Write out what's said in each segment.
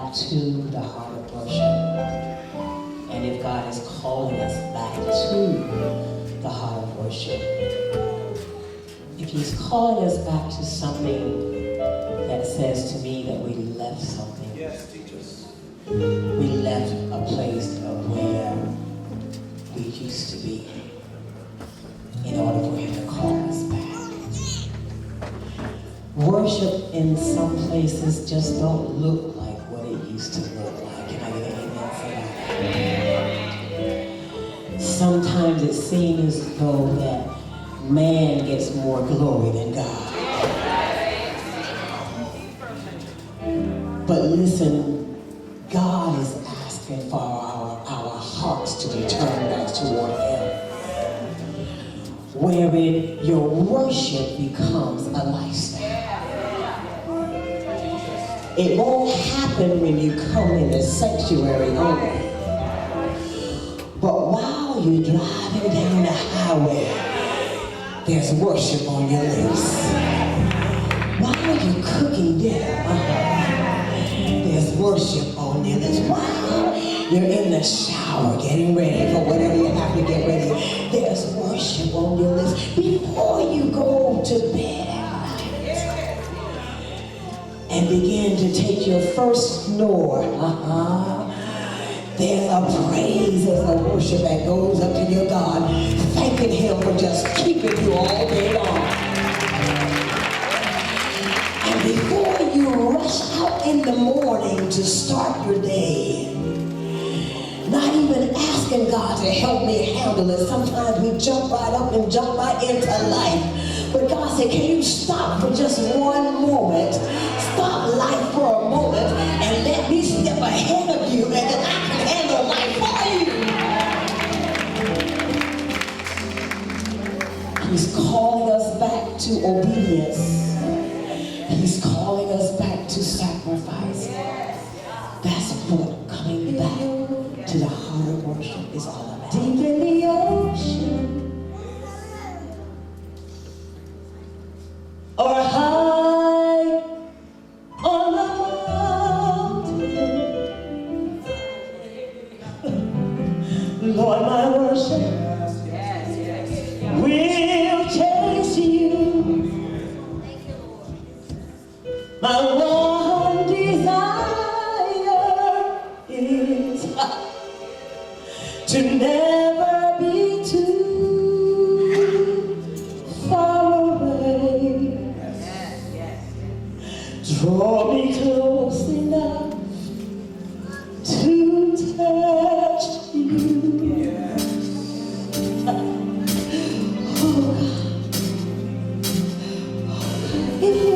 back to the heart of worship. And if God is calling us back to the heart of worship, if he's calling us back to something that says to me that we left something. Yes, teach us. We left a place of where we used to be in order for him to call us back. Worship in some places just don't look like what it used to look like. Can I get an amen for that? Sometimes it seems as though that man gets more glory than God. But listen, God is asking for our hearts to return back toward him, wherein your worship becomes a lifestyle. It won't happen when you come in the sanctuary only. But while you're driving down the highway, there's worship on your lips. While you're cooking dinner, there's worship on your lips. While you're in the shower getting ready for whatever you have to get ready, there's worship on your lips. Before you go to bed at night and begin to take your first snore, there's a praise, there's a worship that goes up to your God, thanking him for just keeping you all day long. And before you rush out in the morning to start your day, not even asking God to help me handle it. Sometimes we jump right up and jump right into life. But God said, can you stop for just one moment? Stop life for a moment and let me step ahead of you and then I can handle life for you. He's calling us back to obedience. He's calling us back to sacrifice. That's what coming back to the heart of worship is all about. Deep in the ocean, or high on the mountain, Lord, my worship will chase you. My one desire is to never be too far away. Draw me close enough to touch you. Oh God, if you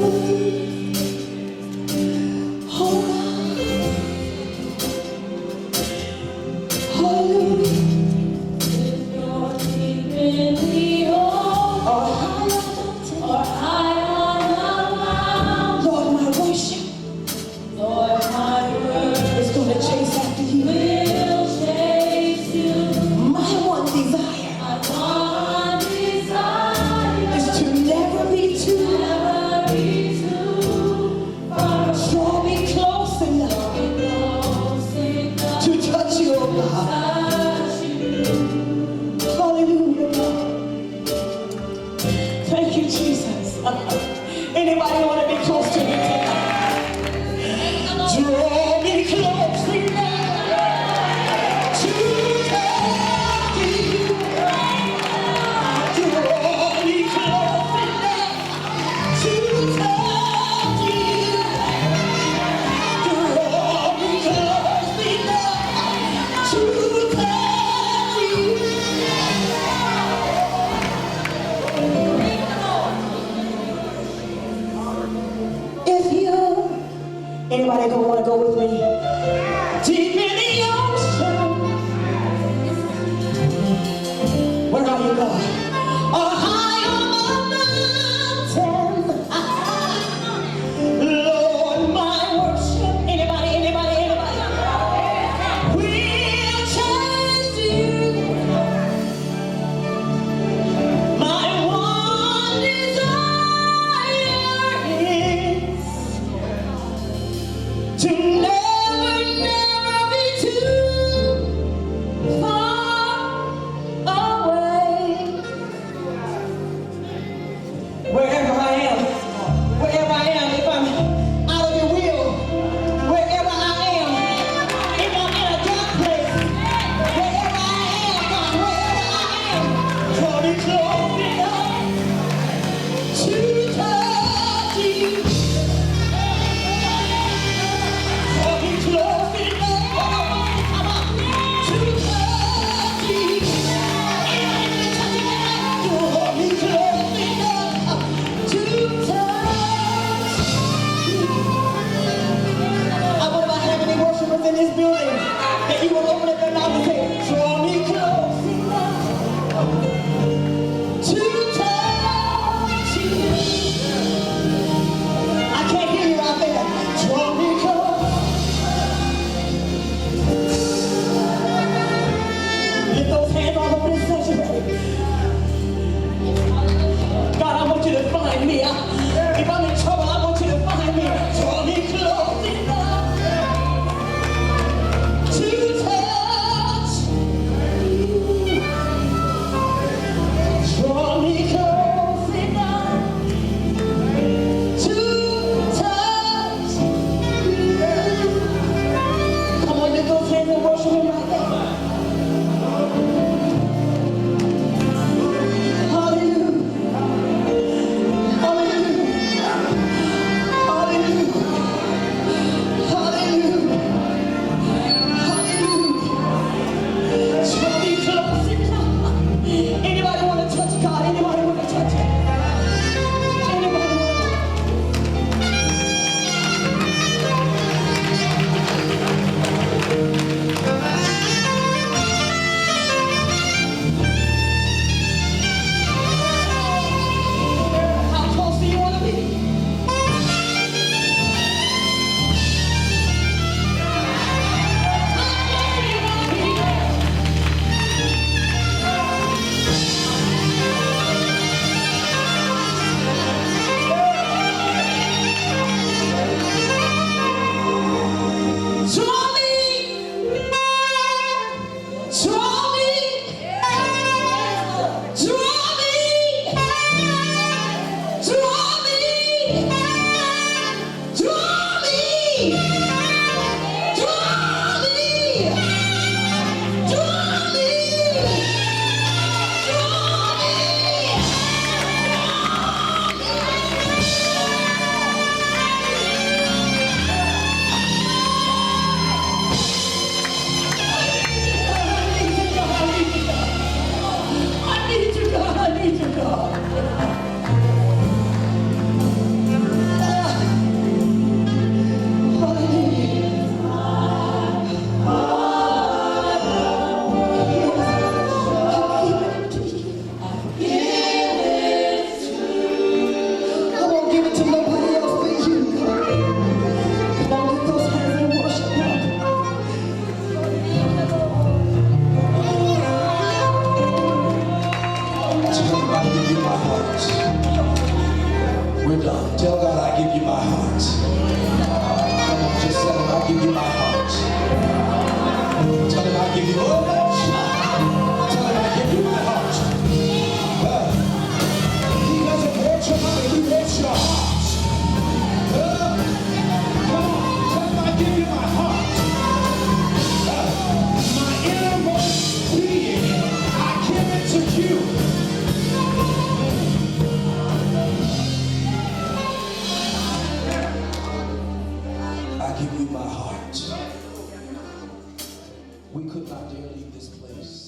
hallelujah. in this building that you will open up your mouth and say, draw me close to touch you. I can't hear you out there. Draw me close. Lift those hands all over this sanctuary. God, I want you to find me. If I'm in trouble, I want you to find me. Draw me close enough to touch you. Draw me close enough to touch you. Come on, lift those hands and worship him right there. We're done. Tell God I give you my heart. Come on, just tell him I give you my heart. Tell him I give you my heart. Tell him I give you my heart. He doesn't want your money, he wants your heart. Come on, tell him I give you my heart. My innermost being, I give it to you. I give you my heart. We could not dare leave this place